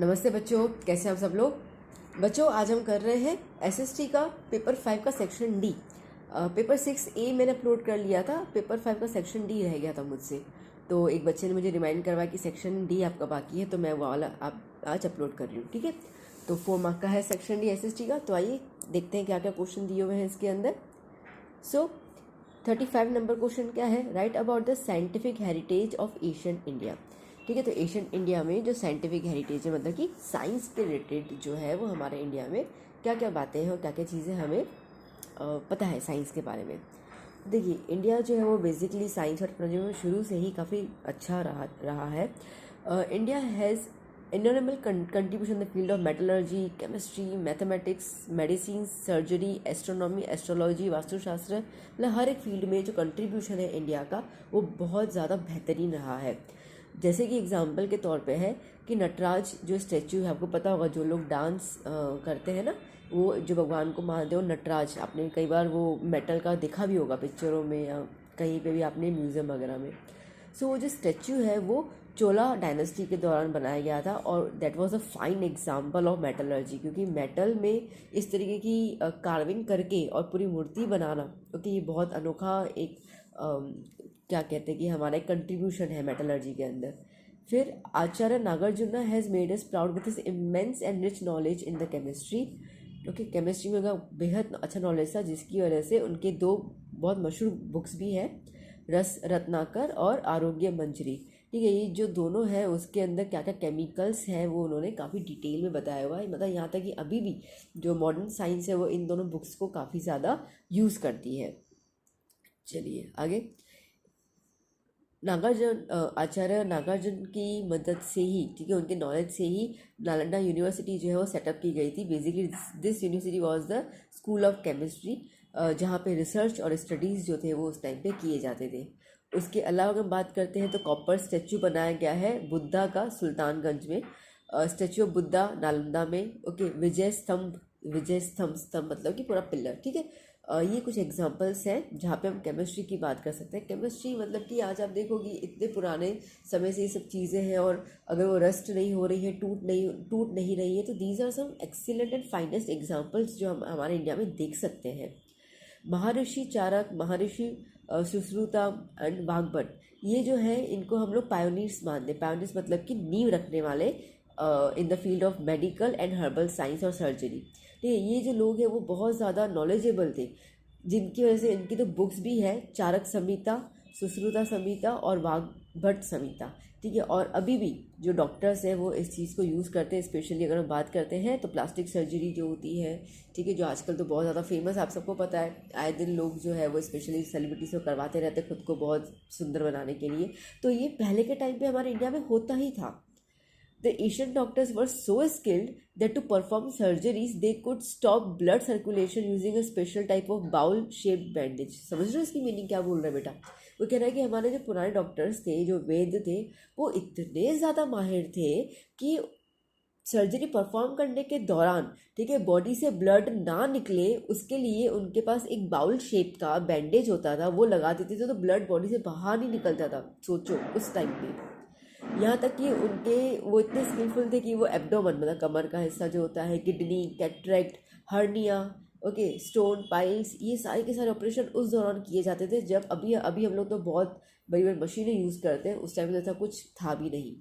नमस्ते बच्चों, कैसे हैं आप सब लोग। बच्चों, आज हम कर रहे हैं एसएसटी का पेपर 5 का सेक्शन डी। पेपर 6A मैंने अपलोड कर लिया था, पेपर 5 का सेक्शन डी रह गया था मुझसे। तो एक बच्चे ने मुझे रिमाइंड करवाया कि सेक्शन डी आपका बाकी है, तो मैं वो वाला आप आज अपलोड कर रही हूँ। ठीक है, तो 4 मार्क का है सेक्शन डी एसएसटी का। तो आइए देखते हैं क्या क्या क्वेश्चन दिए हुए हैं इसके अंदर। सो 35 नंबर क्वेश्चन क्या है, right about the scientific heritage of Asian India. ठीक है, तो एशियन इंडिया में जो साइंटिफिक हेरिटेज है, मतलब कि साइंस के रिलेटेड जो है वो हमारे इंडिया में क्या क्या बातें हैं और क्या क्या चीज़ें हमें पता है साइंस के बारे में। देखिए, इंडिया जो है वो बेसिकली साइंस और टेक्नोलॉजी में शुरू से ही काफ़ी अच्छा रहा है। India has enormous contribution in the field of metallurgy, chemistry, mathematics, medicine, surgery, astronomy, astrology, vastushastra, मतलब हर एक फील्ड में जो कंट्रीब्यूशन है इंडिया का वो बहुत ज़्यादा बेहतरीन रहा है। जैसे कि एग्जाम्पल के तौर पे है कि नटराज जो स्टैचू है, आपको पता होगा जो लोग डांस करते हैं ना, वो जो भगवान को मानते हो नटराज, आपने कई बार वो मेटल का देखा भी होगा पिक्चरों में या कहीं पे भी आपने म्यूज़ियम वगैरह में। सो वो जो स्टैचू है वो चोला डायनेस्टी के दौरान बनाया गया था और that was a fine example of metallurgy, क्योंकि मेटल में इस तरीके की कार्विंग करके और पूरी मूर्ति बनाना, क्योंकि ये बहुत अनोखा एक क्या कहते हैं कि हमारा एक कंट्रीब्यूशन है मेटलर्जी के अंदर। फिर Acharya Nagarjuna has made us proud with his immense and rich knowledge in the chemistry. क्योंकि केमिस्ट्री में उनका बेहद अच्छा नॉलेज था, जिसकी वजह से उनके दो बहुत मशहूर बुक्स भी हैं, रस रत्नाकर और आरोग्य मंजरी। ठीक है, ये जो दोनों है उसके अंदर क्या क्या केमिकल्स हैं वो उन्होंने काफ़ी डिटेल में बताया हुआ है। मतलब यहाँ तक कि अभी भी जो मॉडर्न साइंस है वो इन दोनों बुक्स को काफ़ी ज़्यादा यूज़ करती है। चलिए आगे। आचार्य नागार्जुन की मदद से ही, ठीक है, उनके नॉलेज से ही नालंदा यूनिवर्सिटी जो है वो सेटअप की गई थी। Basically this university was the school of chemistry, जहाँ पे रिसर्च और स्टडीज़ जो थे वो उस टाइम पे किए जाते थे। उसके अलावा अगर बात करते हैं तो कॉपर स्टैचू बनाया गया है बुद्धा का सुल्तानगंज में, स्टैचू ऑफ बुद्धा नालंदा में। ओके, विजय स्तंभ मतलब कि पूरा पिलर। ठीक है, ये कुछ एग्जांपल्स हैं जहाँ पे हम केमिस्ट्री की बात कर सकते हैं। केमिस्ट्री मतलब कि आज आप देखोगे इतने पुराने समय से ये सब चीज़ें हैं, और अगर वो रस्ट नहीं हो रही है, टूट नहीं रही है, तो these are some excellent and finest examples जो हम हमारे इंडिया में देख सकते हैं। महर्षि चारक, महर्षि सुश्रुता एंड वाग्भट, ये जो है इनको हम लोग पायोनियर्स मानते हैं। पायोनियर्स मतलब कि नींव रखने वाले इन the field of medical and herbal science और सर्जरी। ठीक है, ये जो लोग हैं वो बहुत ज़्यादा नॉलेजेबल थे, जिनकी वजह से इनकी तो बुक्स भी है, चारक संहिता, सुश्रुता संहिता और वाग्भट संहिता। ठीक है, और अभी भी जो डॉक्टर्स हैं वो इस चीज़ को यूज़ करते हैं। स्पेशली अगर हम बात करते हैं तो प्लास्टिक सर्जरी जो होती है, ठीक है, जो आजकल तो बहुत ज़्यादा फेमस, आप सबको पता है, आए दिन लोग जो है वो स्पेशली सेलिब्रिटीज को करवाते रहते हैं खुद को बहुत सुंदर बनाने के लिए। तो ये पहले के टाइम पे हमारे इंडिया में होता ही था। The Asian doctors were so skilled that to perform surgeries, they could stop blood circulation using a special type of bowl-shaped bandage. समझ रहे हो इसकी मीनिंग क्या बोल रहे हैं बेटा? वो कह रहा है कि हमारे जो पुराने डॉक्टर्स थे, जो वैद्य थे, वो इतने ज़्यादा माहिर थे कि सर्जरी परफॉर्म करने के दौरान, ठीक है, बॉडी से ब्लड ना निकले उसके लिए उनके पास एक बाउल शेप का बैंडेज होता था, वो लगा देते थे तो ब्लड बॉडी से बाहर नहीं निकलता था। सोचो उस टाइम पे। यहाँ तक कि उनके वो इतने स्किलफुल थे कि वो एब्डोमन मतलब कमर का हिस्सा जो होता है, kidney, cataract, hernia, okay, stone, piles, ये सारे के सारे ऑपरेशन उस दौरान किए जाते थे, जब अभी अभी हम लोग तो बहुत बड़ी बड़ी मशीनें यूज़ करते हैं, उस टाइम में ऐसा कुछ था भी नहीं।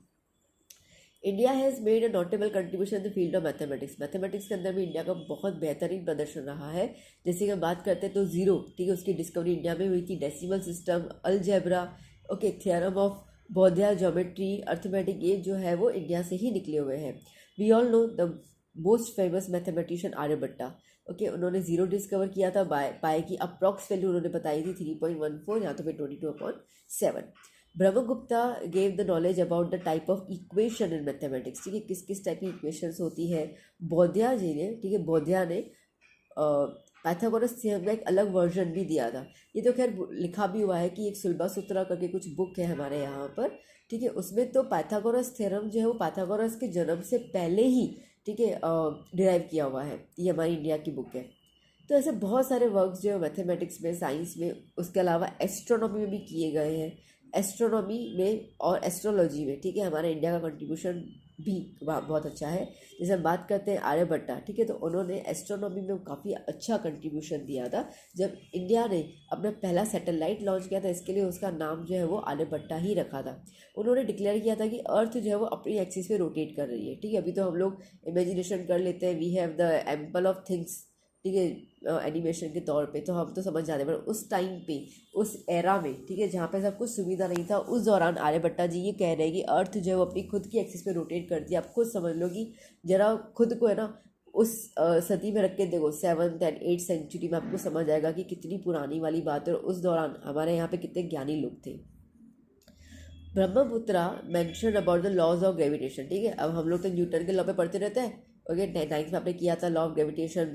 India has made a notable contribution in the field of mathematics. Mathematics के अंदर भी इंडिया का बहुत बेहतरीन प्रदर्शन रहा है। जैसे कि हम बात करते हैं तो ज़ीरो, ठीक है, उसकी डिस्कवरी इंडिया में हुई थी। Decimal system, algebra, okay, theorem of Baudhayana, geometry, arithmetic, ये जो है वो इंडिया से ही निकले हुए हैं। We all know the most famous mathematician Aryabhata. Okay, उन्होंने ज़ीरो डिस्कवर किया था, पाए की अप्रॉक्स वैल्यू उन्होंने बताई थी 3.14 या तो फिर 22/7। Brahmagupta gave the knowledge about the type of equation in mathematics. ठीक है, किस किस टाइप की इक्वेशंस होती है। बौद्धिया जी ने, ठीक है, बौद्धिया ने पाइथागोरस थ्योरम का एक अलग वर्जन भी दिया था। ये तो खैर लिखा भी हुआ है कि एक सुलभा सूत्रा करके कुछ बुक है हमारे यहाँ पर, ठीक है, उसमें तो पाइथागोरस थ्योरम जो है वो पाइथागोरस के जन्म से पहले ही, ठीक है, डिराइव किया हुआ है। ये हमारी इंडिया की बुक है। तो ऐसे बहुत सारे वर्क्स जो है मैथमेटिक्स में, साइंस में, उसके अलावा एस्ट्रोनॉमी में भी किए गए हैं। एस्ट्रोनॉमी में और एस्ट्रोलॉजी में, ठीक है, हमारा इंडिया का कंट्रीब्यूशन भी बहुत अच्छा है। जैसे हम बात करते हैं आर्यभट्टा, ठीक है, तो उन्होंने एस्ट्रोनॉमी में काफ़ी अच्छा कंट्रीब्यूशन दिया था। जब इंडिया ने अपना पहला सैटेलाइट लॉन्च किया था, इसके लिए उसका नाम जो है वो आर्यभट्टा ही रखा था। उन्होंने डिक्लेयर किया था कि अर्थ जो है वो अपनी एक्सिस पे रोटेट कर रही है, ठीक है। अभी तो हम लोग इमेजिनेशन कर लेते हैं, we have the ample of things, ठीक है, एनिमेशन के तौर पे तो हम तो समझ जाते हैं, पर उस टाइम पे, उस एरा में, ठीक है, जहाँ पे सब कुछ सुविधा नहीं था, उस दौरान आर्यभट्टा जी ये कह रहे हैं कि अर्थ जो है वो अपनी खुद की एक्सिस पे रोटेट करती है। आप खुद समझ लो कि जरा खुद को है ना उस सदी में रख के देखो, 7th and 8th सेंचुरी में, आपको समझ आएगा कि कितनी पुरानी वाली बात है और उस दौरान हमारे यहाँ पे कितने ज्ञानी लोग थे। Brahmagupta mention about the laws of gravitation, ठीक है। अब हम लोग तो न्यूटन के लॉ पे पढ़ते रहते हैं, ओके, 9th में आपने किया था law of gravitation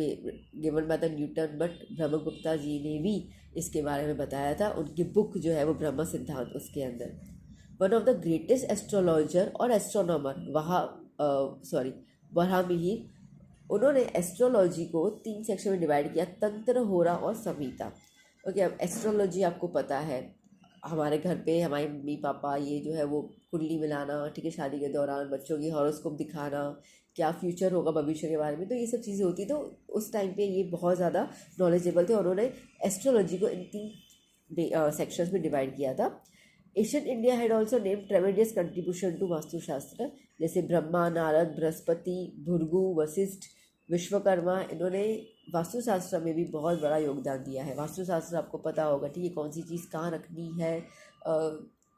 given by the Newton, but Brahmagupta ji ने भी इसके बारे में बताया था, उनकी बुक जो है वो ब्रह्म सिद्धांत, उसके अंदर। One of the greatest astrologer और एस्ट्रोनॉमर वराहमिहिर, उन्होंने एस्ट्रोलॉजी को 3 सेक्शन में डिवाइड किया, तंत्र, होरा और संहिता। ओके, अब एस्ट्रोलॉजी आपको पता है, हमारे घर पे हमारे मम्मी पापा ये जो है वो कुंडली मिलाना, ठीक है, शादी के दौरान बच्चों की हॉरोस्कोप दिखाना, क्या फ्यूचर होगा भविष्य के बारे में, तो ये सब चीज़ें होती। तो उस टाइम पे ये बहुत ज़्यादा नॉलेजेबल थे, उन्होंने एस्ट्रोलॉजी को इन 3 सेक्शंस में डिवाइड किया था। Asian India had also name tremendous contribution to vastushastra, जैसे ब्रह्मा, नारद, बृहस्पति, भृगु, वशिष्ठ, विश्वकर्मा, इन्होंने वास्तुशास्त्र में भी बहुत बड़ा योगदान दिया है। वास्तुशास्त्र आपको पता होगा, ठीक है, कौन सी चीज़ कहाँ रखनी है,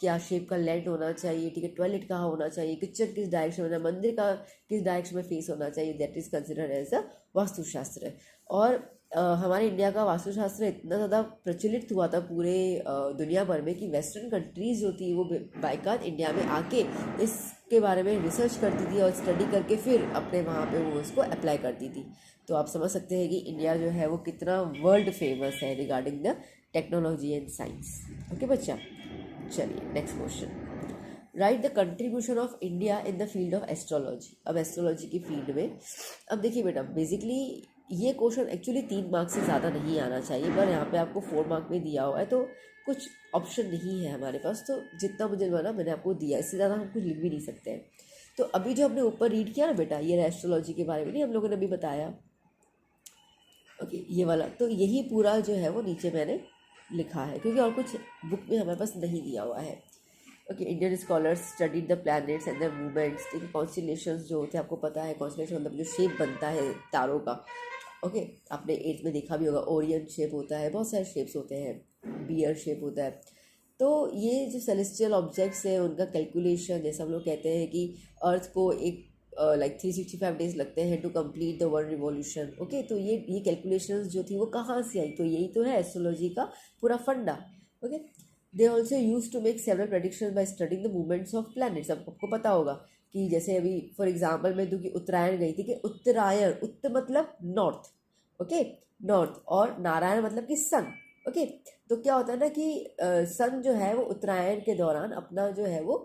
क्या शेप का लैंड होना चाहिए, ठीक है, टॉयलेट कहाँ होना चाहिए, किचन किस डायरेक्शन होना, मंदिर का किस डायरेक्शन में फेस होना चाहिए, that is considered as a vastushastra. और हमारे इंडिया का वास्तुशास्त्र इतना ज़्यादा प्रचलित हुआ था पूरे दुनिया भर में कि वेस्टर्न कंट्रीज़ जो थी वो बाइकात इंडिया में आके इसके बारे में रिसर्च करती थी और स्टडी करके फिर अपने वहाँ पे वो उसको अप्लाई करती थी। तो आप समझ सकते हैं कि इंडिया जो है वो कितना वर्ल्ड फेमस है regarding the technology and science. Okay बच्चा, चलिए next question. Right the contribution of India in the field of astrology. अब एस्ट्रोलॉजी की फील्ड में, अब देखिए बेटा, बेसिकली ये क्वेश्चन एक्चुअली 3 मार्क्स से ज़्यादा नहीं आना चाहिए, पर यहाँ पे आपको 4 मार्क में दिया हुआ है, तो कुछ ऑप्शन नहीं है हमारे पास, तो जितना मुझे बना मैंने आपको दिया, इससे ज़्यादा हम कुछ लिख भी नहीं सकते हैं। तो अभी जो हमने ऊपर रीड किया ना बेटा, ये एस्ट्रोलॉजी के बारे में नहीं हम लोगों ने अभी बताया, ओके, ये वाला, तो यही पूरा जो है वो नीचे मैंने लिखा है, क्योंकि और कुछ बुक में हमारे पास नहीं दिया हुआ है। Okay, Indian scholars studied the planets and the movements, ठीक है, कॉन्स्टिलेशंस जो होते हैं आपको पता है, कॉन्स्टिलेशन मतलब जो शेप बनता है तारों का, ओके, आपने 8th में देखा भी होगा, ओरियन शेप होता है, बहुत सारे शेप्स होते हैं, बियर शेप होता है। तो ये जो सेलेस्टियल ऑब्जेक्ट्स हैं उनका कैलकुलेशन, जैसे हम लोग कहते हैं कि अर्थ को एक लाइक 365 डेज लगते हैं to complete the world revolution, okay, तो ये कैलकुलेशंस जो थी वो कहाँ से आई, तो यही तो है एस्ट्रोलॉजी का पूरा फंडा। Okay, they also use to make several prediction by studying the movements of planets. अब आपको पता होगा कि जैसे अभी फॉर एग्जाम्पल मैं दूँ कि उत्तरायण गई थी, कि उत्तरायण, उत्तर मतलब नॉर्थ, ओके, नॉर्थ, और नारायण मतलब कि सन, ओके, तो क्या होता है ना कि सन जो है वो उत्तरायण के दौरान अपना जो है वो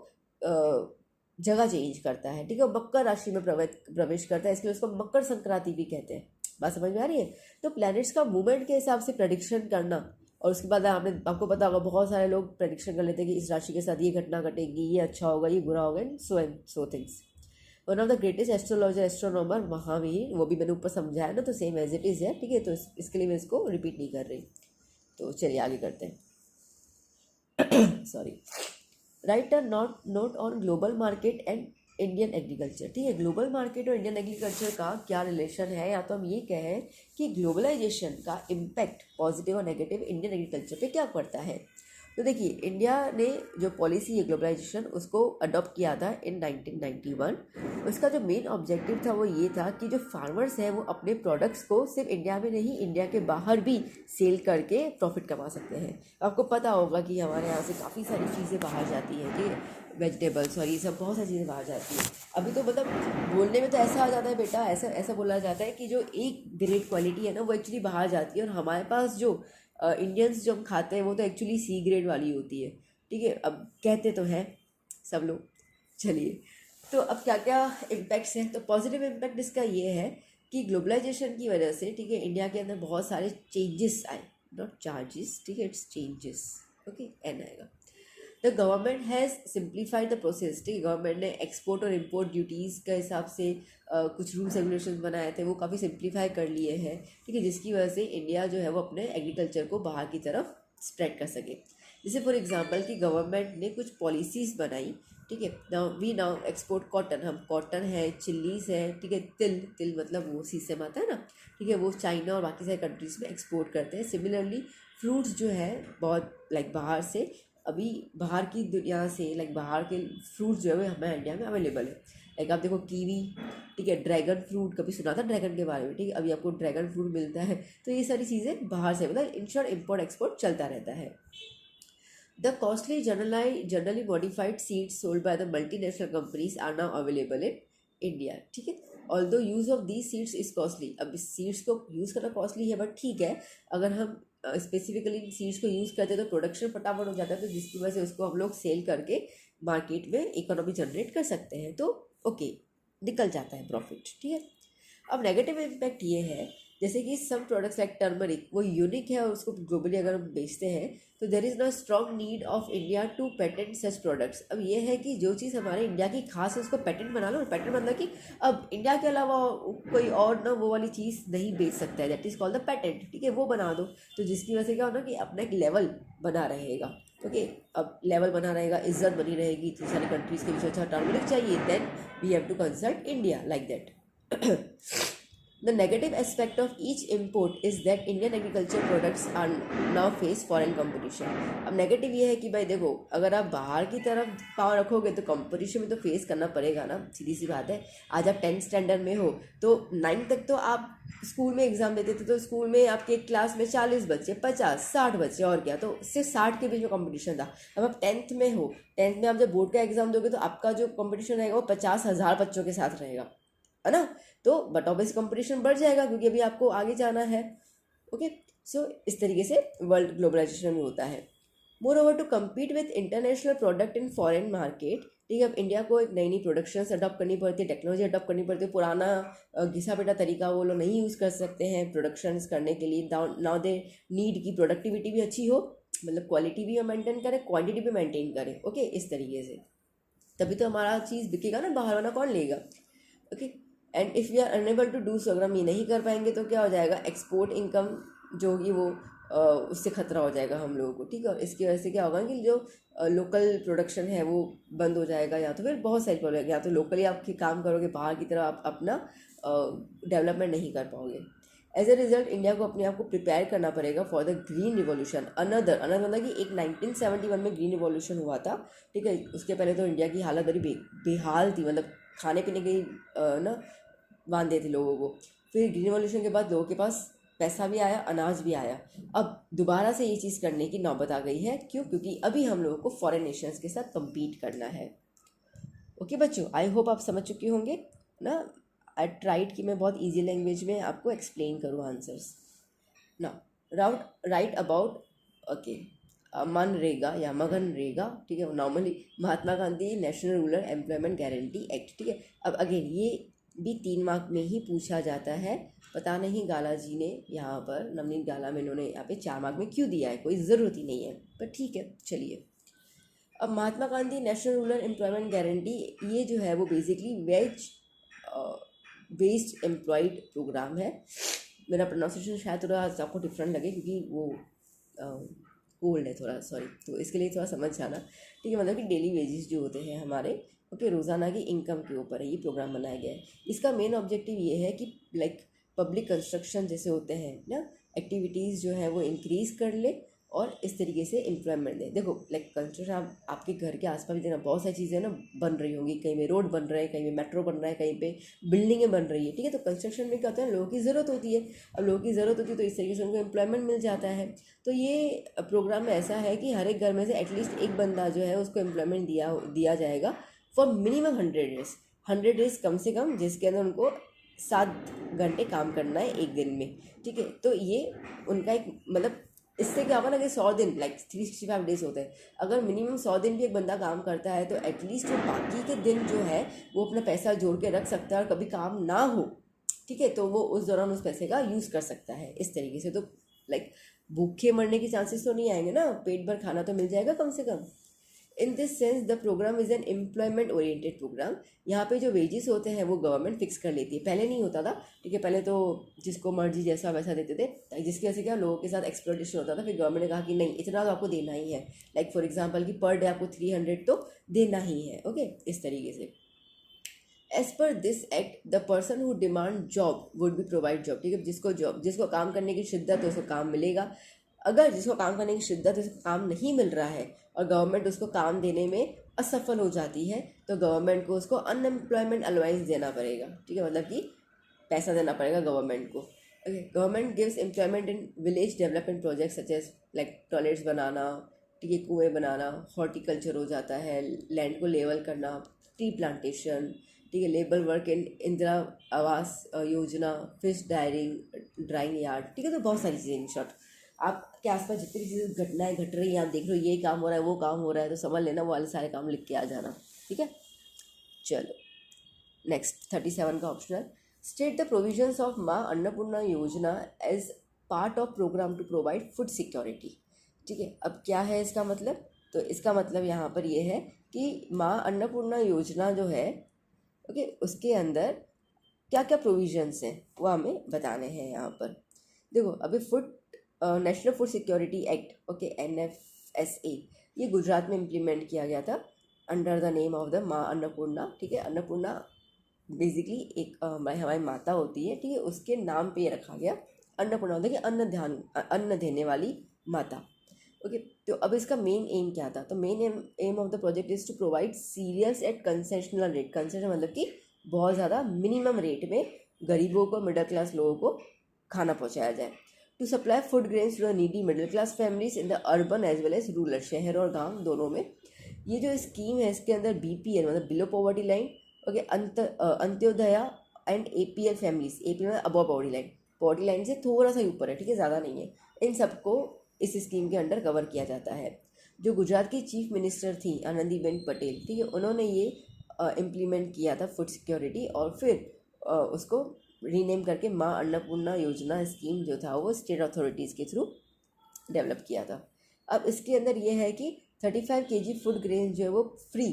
जगह चेंज करता है, ठीक है, मकर राशि में प्रवेश करता है, इसलिए उसको मकर संक्रांति भी कहते हैं। बात समझ में आ रही है? तो प्लैनेट्स का मूवमेंट के हिसाब से प्रेडिक्शन करना, और उसके बाद आपको पता होगा बहुत सारे लोग प्रेडिक्शन कर लेते हैं कि इस राशि के साथ ये घटना घटेगी, ये अच्छा होगा, ये बुरा होगा, and so things. One of the greatest astrologer astronomer Mahavir, वो भी मैंने ऊपर समझाया ना, तो सेम एज इट इज़ है, ठीक है, तो इसके लिए मैं इसको रिपीट नहीं कर रही। तो चलिए आगे करते हैं। Sorry. Right a note on global market and Indian agriculture, ठीक है, ग्लोबल मार्केट और इंडियन एग्रीकल्चर का क्या रिलेशन है, या तो हम ये कहें कि ग्लोबलाइजेशन का इम्पैक्ट पॉजिटिव और नेगेटिव इंडियन एग्रीकल्चर पे क्या पड़ता है। तो देखिए, इंडिया ने जो पॉलिसी है ग्लोबलाइजेशन उसको अडॉप्ट किया था इन 1991। उसका जो मेन ऑब्जेक्टिव था वो ये था कि जो फार्मर्स हैं वो अपने प्रोडक्ट्स को सिर्फ इंडिया में नहीं, इंडिया के बाहर भी सेल करके प्रॉफिट कमा सकते हैं। आपको पता होगा कि हमारे यहाँ से काफ़ी सारी चीज़ें बाहर जाती हैं, कि वेजिटेबल्स और ये सब बहुत सारी चीज़ें बाहर जाती हैं। अभी तो मतलब बोलने में तो ऐसा आ जाता है बेटा, ऐसा ऐसा बोला जाता है कि जो एक ग्रेड क्वालिटी है ना वो एक्चुअली बाहर जाती है, और हमारे पास जो इंडियंस जो हम खाते हैं वो तो एक्चुअली सी ग्रेड वाली होती है, ठीक है, अब कहते तो हैं सब लोग। चलिए, तो अब क्या क्या इम्पैक्ट्स हैं, तो पॉजिटिव इम्पैक्ट इसका ये है कि ग्लोबलाइजेशन की वजह से, ठीक है, इंडिया के अंदर बहुत सारे चेंजेस आए, नॉट चार्जेस, ठीक है, इट्स चेंजेस, ओके, एन आएगा। The government has simplified the process, ठीक है, गवर्नमेंट ने एक्सपोर्ट और इम्पोर्ट ड्यूटीज़ के हिसाब से कुछ रूल्स रेगुलेशन बनाए थे, वो काफ़ी सिंप्लीफाई कर लिए हैं, ठीक है, जिसकी वजह से इंडिया जो है वो अपने एग्रीकल्चर को बाहर की तरफ स्प्रेड कर सके। जैसे फॉर एग्जांपल कि गवर्नमेंट ने कुछ पॉलिसीज़ बनाई, ठीक है, नाउ एक्सपोर्ट कॉटन, हम कॉटन है, चिल्लीज है, ठीक है, तिल, तिल मतलब वो सीसम आता है ना, ठीक है, वो चाइना और बाकी सारे कंट्रीज़ में एक्सपोर्ट करते हैं। सिमिलरली फ्रूट्स जो है बहुत बाहर से, अभी बाहर की दुनिया से बाहर के फ्रूट्स जो है वो हमारे इंडिया में अवेलेबल है। आप देखो कीवी, ठीक है, ड्रैगन फ्रूट, कभी सुना था ड्रैगन के बारे में, ठीक है, अभी आपको ड्रैगन फ्रूट मिलता है। तो ये सारी चीज़ें बाहर से मतलब इन शॉर्ट इम्पोर्ट एक्सपोर्ट चलता रहता है। The costly generally modified seeds sold by the multinational companies are now available in India, ठीक है। Although use of these seeds is costly, अब इस सीड्स को यूज़ करना कॉस्टली है, बट ठीक है, अगर हम स्पेसिफिकली इन सीड्स को यूज़ करते हैं तो प्रोडक्शन फटाफट हो जाता है, तो जिसकी वजह से उसको हम लोग सेल करके मार्केट में इकोनॉमी जनरेट कर सकते हैं, तो ओके, निकल जाता है प्रॉफिट, ठीक है। अब नेगेटिव इम्पैक्ट ये है, जैसे कि सम प्रोडक्ट्स लाइक टर्मरिक, वो यूनिक है और उसको ग्लोबली अगर हम बेचते हैं तो there is no strong need of India to patent such products. अब ये है कि जो चीज़ हमारे इंडिया की खास है उसको पेटेंट बना लो। पेटेंट मतलब कि अब इंडिया के अलावा कोई और ना वो वाली चीज़ नहीं बेच सकता है, that is called the patent, ठीक है, वो बना दो। तो जिसकी वजह से क्या होना कि अपना एक लेवल बना रहेगा, ओके, अब लेवल बना रहेगा, इज्जत बनी रहेगी इतनी सारी कंट्रीज़ के बीच। अच्छा टर्मरिक चाहिए, then we have to consult India like that. The negative aspect of each import is that Indian agriculture products are now face foreign competition। अब नेगेटिव ये है कि भाई देखो, अगर आप बाहर की तरफ पाँव रखोगे तो कंपटीशन में तो फेस करना पड़ेगा ना, सीधी सी बात है। आज आप 10th स्टैंडर्ड में हो तो 9th तक तो आप स्कूल में एग्जाम देते थे, तो स्कूल में आपके एक क्लास में 40 बच्चे, 50, 60 बच्चे, और क्या, तो सिर्फ 60 के बीच में कंपटीशन था। अब आप 10th में हो, 10th में आप जब बोर्ड का एग्जाम दोगे तो आपका जो कंपटीशन रहेगा वो 50,000 बच्चों के साथ रहेगा, है ना। तो बट ऑब्वियस कंपटीशन बढ़ जाएगा क्योंकि अभी आपको आगे जाना है, ओके। सो इस तरीके से वर्ल्ड ग्लोबलाइजेशन में होता है। Moreover to compete with international product in foreign market, ठीक है, अब इंडिया को एक नई नई प्रोडक्शंस अडॉप्ट करनी पड़ती है, टेक्नोलॉजी अडॉप्ट करनी पड़ती है। पुराना घिसा पिटा तरीका वो लोग नहीं यूज़ कर सकते हैं प्रोडक्शंस करने के लिए। नाउ दे नीड की प्रोडक्टिविटी भी अच्छी हो, मतलब क्वालिटी भी हम मेंटेन करें, क्वांटिटी भी मेंटेन करें, ओके, इस तरीके से तभी तो हमारा चीज़ बिकेगा ना, बाहर वाला कौन लेगा, okay. And if we are unable to do so, अगर हम ये नहीं कर पाएंगे तो क्या हो जाएगा, एक्सपोर्ट इनकम जो होगी वो उससे खतरा हो जाएगा हम लोगों को, ठीक है। इसकी वजह से क्या होगा कि जो लोकल प्रोडक्शन है वो बंद हो जाएगा, या तो फिर बहुत सारी प्रॉब्लम, या तो लोकली आप काम करोगे, बाहर की तरफ आप अपना डेवलपमेंट नहीं कर पाओगे। एज ए रिजल्ट इंडिया को अपने आप को प्रिपेयर करना पड़ेगा for the green revolution. Another मतलब कि एक 1971 में ग्रीन रिवॉल्यूशन हुआ था, ठीक है। उसके पहले तो इंडिया की हालत बड़ी बेहाल थी, मतलब खाने पीने के ना बांधे थे लोगों को। फिर ग्रीन रिवॉल्यूशन के बाद लोगों के पास पैसा भी आया, अनाज भी आया। अब दोबारा से ये चीज़ करने की नौबत आ गई है, क्यों, क्योंकि अभी हम लोगों को फॉरेन नेशंस के साथ कम्पीट करना है, ओके बच्चों। आई होप आप समझ चुके होंगे ना। आई ट्राइड कि मैं बहुत ईजी लैंग्वेज में आपको एक्सप्लेन करूँ आंसर्स ना। राइट अबाउट, ओके, मनरेगा या मगनरेगा, ठीक है, normally Mahatma Gandhi national rural employment guarantee act, ठीक है। अब अगेन ये भी 3 मार्क में ही पूछा जाता है। पता नहीं गाला जी ने यहाँ पर, नवनीत गाला में इन्होंने यहाँ पे 4 मार्क में क्यों दिया है, कोई ज़रूरत ही नहीं है, पर ठीक है, चलिए। अब Mahatma Gandhi national rural employment guarantee, ये जो है वो basically wage based employed program है। मेरा प्रोनाउंसिएशन शायद थोड़ा आपको डिफरेंट लगे क्योंकि वो कोल्ड है थोड़ा, सॉरी, तो इसके लिए थोड़ा समझ जाना, ठीक है। मतलब कि डेली वेजेस जो होते हैं हमारे, ओके, रोज़ाना की इनकम के ऊपर है ये प्रोग्राम बनाया गया है। इसका मेन ऑब्जेक्टिव ये है कि लाइक पब्लिक कंस्ट्रक्शन जैसे होते हैं ना, एक्टिविटीज़ जो है वो इंक्रीज़ कर ले और इस तरीके से एम्प्लॉयमेंट दे। देखो लाइक कंस्ट्रक्शन, आपके घर के आसपास भी देना, बहुत सारी चीज़ें ना बन रही होंगी, कहीं पे रोड बन रहा है, कहीं पे मेट्रो बन रहा है, कहीं पे बिल्डिंगें बन रही है, ठीक है। तो कंस्ट्रक्शन में क्या होता है, लोगों की ज़रूरत होती है। अब लोगों की ज़रूरत होती है तो इस तरीके से उनको एम्प्लॉयमेंट मिल जाता है। तो ये प्रोग्राम ऐसा है कि हर एक घर में से एटलीस्ट एक बंदा जो है उसको एम्प्लॉयमेंट दिया जाएगा फॉर मिनिमम 100 डेज़। 100 डेज़ कम से कम, जिसके अंदर उनको 7 घंटे काम करना है एक दिन में, ठीक है। तो ये उनका एक मतलब, इससे क्या होगा ना कि 100 दिन लाइक 365 डेज होते हैं, अगर मिनिमम 100 दिन भी एक बंदा काम करता है तो एटलीस्ट वो बाकी के दिन जो है वो अपना पैसा जोड़ के रख सकता है, और कभी काम ना हो, ठीक है, तो वो उस दौरान उस पैसे का यूज़ कर सकता है इस तरीके से। तो लाइक भूखे मरने के चांसेस तो नहीं आएंगे ना, पेट भर खाना तो मिल जाएगा कम से कम। In this sense the program is an employment oriented program. यहाँ पे जो वेजेस होते हैं वो गवर्नमेंट फिक्स कर लेती है, पहले नहीं होता था, ठीक है, पहले तो जिसको मर्जी जैसा वैसा देते थे, जिसकी वजह से क्या लोगों के साथ एक्सप्लॉयटेशन होता था। फिर गवर्नमेंट ने कहा कि नहीं, इतना तो आपको देना ही है, लाइक फॉर एग्जाम्पल कि पर डे आपको 300 तो देना ही है, ओके, इस तरीके से। As per this act the person who demand job would be provide job, ठीक है, जिसको काम करने की शिद्दत है उसको काम मिलेगा। अगर जिसको काम करने की शिद्दत है उसको काम नहीं मिल रहा है और गवर्नमेंट उसको काम देने में असफल हो जाती है तो गवर्नमेंट को उसको अनएम्प्लॉयमेंट अलाउंस देना पड़ेगा, ठीक है, मतलब कि पैसा देना पड़ेगा गवर्नमेंट को। Okay, government gives employment in village development project such as like toilets बनाना, ठीक है, कुएँ बनाना, हॉर्टिकल्चर हो जाता है, लैंड को लेवल करना, टी प्लांटेशन, ठीक है, labour work in Indira Awas Yojana, fish drawing yard, ठीक है, तो बहुत सारी चीज़ें। इन शॉर्ट आपके आसपास जितनी चीज़ें घटनाएं घट रही हैं, आप देख रहे हो ये काम हो रहा है, वो काम हो रहा है, तो समझ लेना वो वाले सारे काम लिख के आ जाना, ठीक है। चलो नेक्स्ट 37 का optional, state the provisions of माँ अन्नपूर्णा योजना as part of program to provide food security, ठीक है। अब क्या है इसका मतलब, तो इसका मतलब यहाँ पर ये है कि माँ अन्नपूर्णा योजना जो है, ओके, उसके अंदर क्या क्या प्रोविजंस हैं वो हमें बताने हैं यहाँ पर। देखो अभी national food security act, okay, NFSA, ये गुजरात में इम्प्लीमेंट किया गया था under the name of the माँ अन्नपूर्णा, ठीक है। अन्नपूर्णा बेसिकली एक हमारी माता होती है, ठीक है, उसके नाम पे ये रखा गया अन्नपूर्णा, होता है कि अन्न देने वाली माता, ओके। तो अब इसका मेन एम क्या था, तो main aim of the project is to provide cereals at concessional rate, concession मतलब कि बहुत ज़्यादा मिनिमम रेट में गरीबों को, मिडिल क्लास लोगों को खाना पहुंचाया जाए। To supply food grains to the needy middle class families in the urban as well as rural, शहर और गांव दोनों में। ये जो स्कीम है इसके अंदर BPL मतलब below poverty line, okay, Antyodaya and APL families, APL मतलब अबव पॉवर्टी लाइन से थोड़ा सा ऊपर है, ठीक है, ज़्यादा नहीं है, इन सबको इस स्कीम के अंडर कवर किया जाता है। जो गुजरात की चीफ मिनिस्टर थी आनंदीबेन पटेल, ठीक है, उन्होंने ये इम्प्लीमेंट किया था फूड सिक्योरिटी, और फिर उसको रीनेम करके माँ अन्नपूर्णा योजना स्कीम जो था वो स्टेट अथॉरिटीज़ के थ्रू डेवलप किया था। अब इसके अंदर ये है कि 35 kg फूड ग्रेन जो है वो फ्री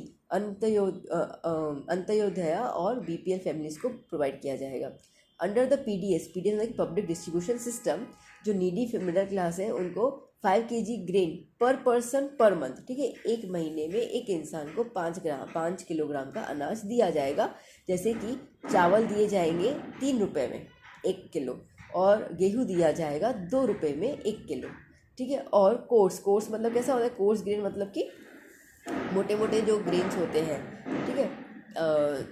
अंत्योदया और BPL फैमिलीज को प्रोवाइड किया जाएगा अंडर द PDS मतलब पब्लिक डिस्ट्रीब्यूशन सिस्टम। जो नीडी मिडिल क्लास है उनको 5 kg ग्रेन पर पर्सन पर मंथ, ठीक है, एक महीने में एक इंसान को 5 किलोग्राम का अनाज दिया जाएगा। जैसे कि चावल दिए जाएंगे 3 रुपये में 1 किलो, और गेहूँ दिया जाएगा 2 रुपये में 1 किलो, ठीक है। और कोर्स मतलब कैसा होता है, कोर्स ग्रेन मतलब कि मोटे मोटे जो ग्रेन्स होते हैं, ठीक है,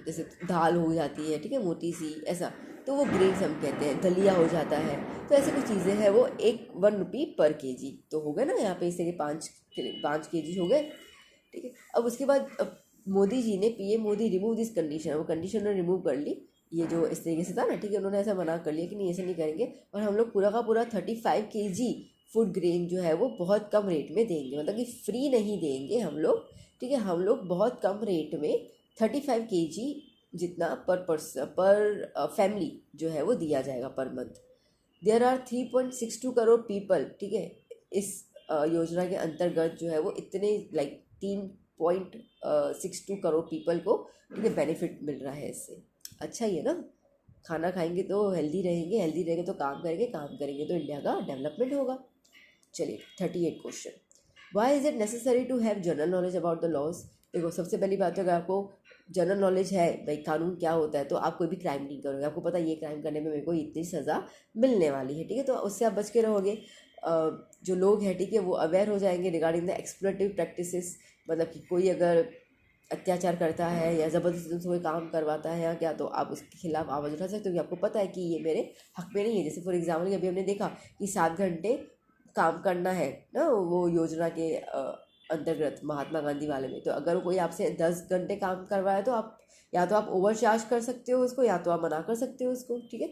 जैसे दाल हो जाती है, ठीक है, मोटी सी ऐसा, तो वो ग्रेन्स हम कहते हैं। दलिया हो जाता है, तो ऐसी कुछ चीज़ें हैं, वो 1 रुपये पर kg तो हो गए ना यहाँ पे, इससे कि 5 kg हो गए, ठीक है। अब उसके बाद मोदी जी ने, PM Modi remove this condition, वो कंडीशन उन्होंने रिमूव कर ली, ये जो इस तरीके से था ना, ठीक है, उन्होंने ऐसा मना कर लिया कि नहीं ऐसा नहीं करेंगे, और हम लोग पूरा का पूरा 35 kg फूड ग्रेन जो है वो बहुत कम रेट में देंगे, मतलब कि फ्री नहीं देंगे हम लोग, ठीक है, हम लोग बहुत कम रेट में 35 kg जितना पर फैमिली जो है वो दिया जाएगा पर month. There are 3.62 crore people, ठीक है, इस योजना के अंतर्गत जो है वो इतने लाइक 3.62 करोड़ पीपल को, ठीक है, बेनिफिट मिल रहा है इससे। अच्छा ही है ना, खाना खाएंगे तो हेल्दी रहेंगे तो काम करेंगे तो इंडिया का डेवलपमेंट होगा। चलिए 38 question, why is it necessary to have general knowledge about the laws. देखो सबसे पहली बात है, अगर आपको जनरल नॉलेज है भाई कानून क्या होता है, तो आप कोई भी क्राइम नहीं करोगे, आपको पता है ये क्राइम करने में मेरे को इतनी सज़ा मिलने वाली है, ठीक है, तो उससे आप बच के रहोगे। जो लोग हैं, ठीक है, वो अवेयर हो जाएंगे रिगार्डिंग द एक्सप्लॉइटिव प्रैक्टिसेस, मतलब कि कोई अगर अत्याचार करता है या ज़बरदस्ती तुमसे कोई काम करवाता है या क्या, तो आप उसके खिलाफ आवाज़ उठा सकते हो कि आपको पता है कि ये मेरे हक में नहीं है। जैसे फॉर एग्जाम्पल अभी हमने देखा कि 7 घंटे काम करना है ना, वो योजना के अंतर्गत महात्मा गांधी वाले में, तो अगर कोई आपसे 10 घंटे काम करवाए तो आप या तो आप ओवर चार्ज कर सकते हो उसको, या तो आप मना कर सकते हो उसको, ठीक है।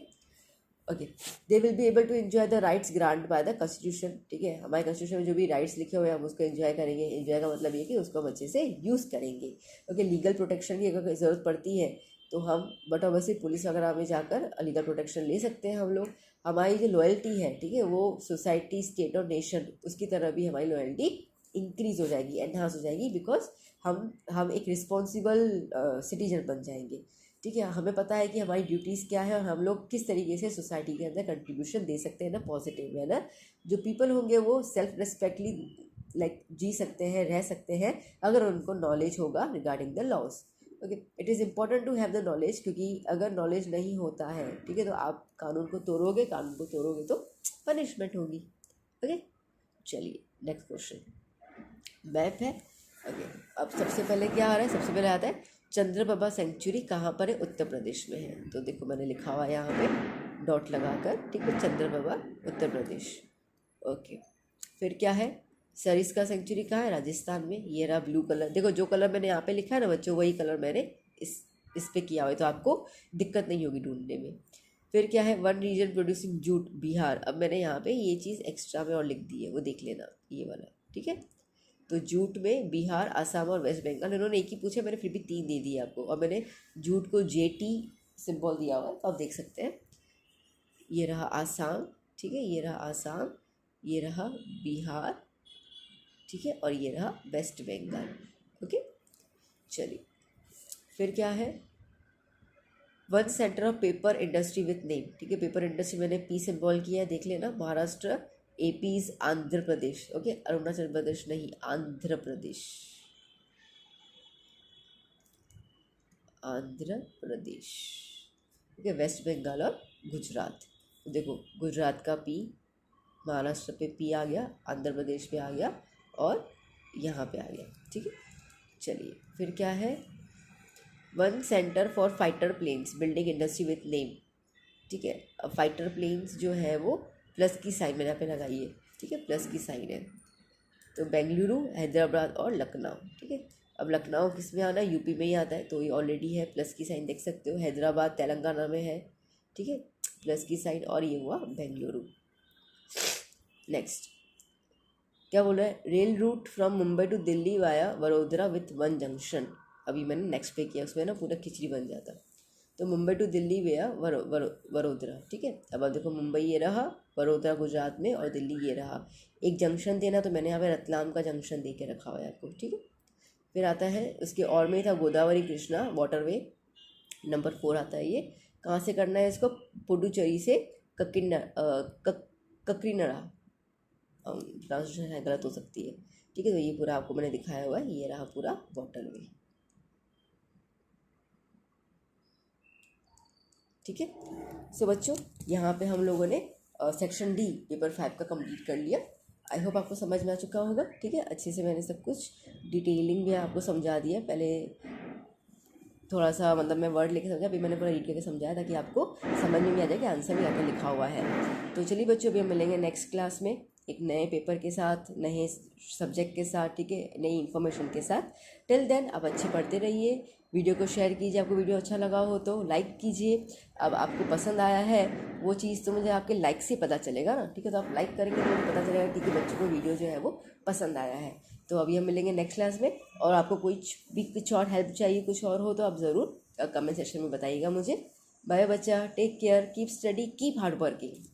Okay, they will be able to enjoy the rights grant by the constitution, ठीक है, हमारे कॉन्स्टिट्यूशन में जो भी राइट्स लिखे हुए हैं हम उसको एंजॉय करेंगे। एंजॉय का मतलब ये कि उसको हम अच्छे से यूज़ करेंगे। ओके, लीगल प्रोटेक्शन की अगर ज़रूरत पड़ती है तो हम बट ऑब्वियसली पुलिस वगैरह में जाकर लीगल प्रोटेक्शन ले सकते हैं हम लोग। हमारी जो लॉयल्टी है, ठीक है, वो सोसाइटी, स्टेट और नेशन, उसकी तरह भी हमारी लॉयल्टी इंक्रीज हो जाएगी, एनहांस हो जाएगी, बिकॉज हम एक रिस्पॉन्सिबल सिटीजन बन जाएंगे। ठीक है, हमें पता है कि हमारी ड्यूटीज़ क्या है और हम लोग किस तरीके से सोसाइटी के अंदर कंट्रीब्यूशन दे सकते हैं ना पॉजिटिव मैनर। जो पीपल होंगे वो सेल्फ रिस्पेक्टली लाइक जी सकते हैं, रह सकते हैं, अगर उनको नॉलेज होगा regarding the laws. Okay, it is important to have the knowledge, क्योंकि अगर नॉलेज नहीं होता है, ठीक है, तो आप कानून को तोड़ोगे तो पनिशमेंट होगी। ओके, चलिए नेक्स्ट क्वेश्चन मैप है। ओके, अब सबसे पहले क्या आ रहा है, सबसे पहले आता है चंद्रप्रभा सेंचुरी कहाँ पर है, उत्तर प्रदेश में है। तो देखो मैंने लिखा हुआ है यहाँ पे डॉट लगाकर, ठीक है, चंद्रप्रभा उत्तर प्रदेश। ओके, फिर क्या है, सरिस्का सेंचुरी कहाँ है, राजस्थान में। ये रहा ब्लू कलर, देखो जो कलर मैंने यहाँ पे लिखा है ना बच्चों, वही कलर मैंने इस पे किया हुआ है, तो आपको दिक्कत नहीं होगी ढूंढने में। फिर क्या है, one region producing jute Bihar. अब मैंने यहाँ पे ये चीज़ एक्स्ट्रा में और लिख दी है, वो देख लेना, ये वाला, ठीक है। तो जूट में बिहार, असम और वेस्ट बंगाल, इन्होंने एक ही पूछा, मैंने फिर भी 3 दे दिए आपको, और मैंने जूट को JT सिंबल दिया हुआ है, तो आप देख सकते हैं। ये रहा आसाम, ठीक है, ये रहा आसाम, ये रहा बिहार, ठीक है, और ये रहा वेस्ट बंगाल। ओके, चलिए फिर क्या है, one centre of paper industry with name, ठीक है, पेपर इंडस्ट्री मैंने P सिंबल किया है, देख लेना। Maharashtra, AP is Andhra Pradesh, okay, Arunachal Pradesh नहीं, आंध्र प्रदेश, आंध्र प्रदेश, ओके। वेस्ट बंगाल और गुजरात, देखो गुजरात का P, महाराष्ट्र पे P आ गया, आंध्र प्रदेश पे आ गया, और यहाँ पे आ गया, ठीक है। चलिए फिर क्या है, one centre for fighter planes building industry with name, ठीक है। अब फाइटर प्लेन्स जो है वो प्लस की साइन मैंने यहाँ पे लगाई है, ठीक है, प्लस की साइन है। तो बेंगलुरु, हैदराबाद और लखनऊ, ठीक है। अब लखनऊ किस में आना है, यूपी में ही आता है, तो ये ऑलरेडी है, प्लस की साइन देख सकते हो। हैदराबाद तेलंगाना में है, ठीक है, प्लस की साइन, और ये हुआ बेंगलुरु। नेक्स्ट क्या बोल रहा है, rail route from Mumbai to Delhi via Vadodara with one junction. अभी मैंने नेक्स्ट पे किया, उसमें ना पूरा खिचड़ी बन जाता। तो मुंबई टू दिल्ली वाया वडोदरा, ठीक है। अब आप देखो, मुंबई ये रहा, वडोदरा गुजरात में, और दिल्ली ये रहा। एक जंक्शन देना, तो मैंने यहाँ पे रतलाम का जंक्शन दे के रखा हुआ है आपको, ठीक है। फिर आता है उसके और में था गोदावरी कृष्णा वाटरवे, नंबर 4 आता है। ये कहाँ से करना है इसको, पुडुचेरी से ककरीनरा, ट्रांसलेशन है गलत हो सकती है, ठीक है। तो ये पूरा आपको मैंने दिखाया हुआ है, ये रहा पूरा वाटरवे, ठीक है। सो बच्चों, यहाँ पे हम लोगों ने सेक्शन D पेपर 5 का कंप्लीट कर लिया। आई होप आपको समझ में आ चुका होगा, ठीक है। अच्छे से मैंने सब कुछ डिटेलिंग भी आपको समझा दिया। पहले थोड़ा सा मतलब मैं वर्ड लेके समझा, अभी मैंने पूरा रीड करके समझाया, ताकि आपको समझ में भी आ जाए कि आंसर भी यहाँ पे लिखा हुआ है। तो चलिए बच्चों, अभी हम मिलेंगे नेक्स्ट क्लास में एक नए पेपर के साथ, नए सब्जेक्ट के साथ, ठीक है, नई इन्फॉर्मेशन के साथ। टिल देन आप अच्छे पढ़ते रहिए, वीडियो को शेयर कीजिए, आपको वीडियो अच्छा लगा हो तो लाइक कीजिए। अब आपको पसंद आया है वो चीज़ तो मुझे आपके लाइक से पता चलेगा ना, ठीक है। तो आप लाइक करेंगे तो मुझे पता चलेगा कि बच्चों को वीडियो जो है वो पसंद आया है। तो अभी हम मिलेंगे नेक्स्ट क्लास में, और आपको कुछ और हेल्प चाहिए, कुछ और हो तो आप ज़रूर कमेंट सेक्शन में बताइएगा मुझे। बाय बच्चा, take care, keep study, keep hard working.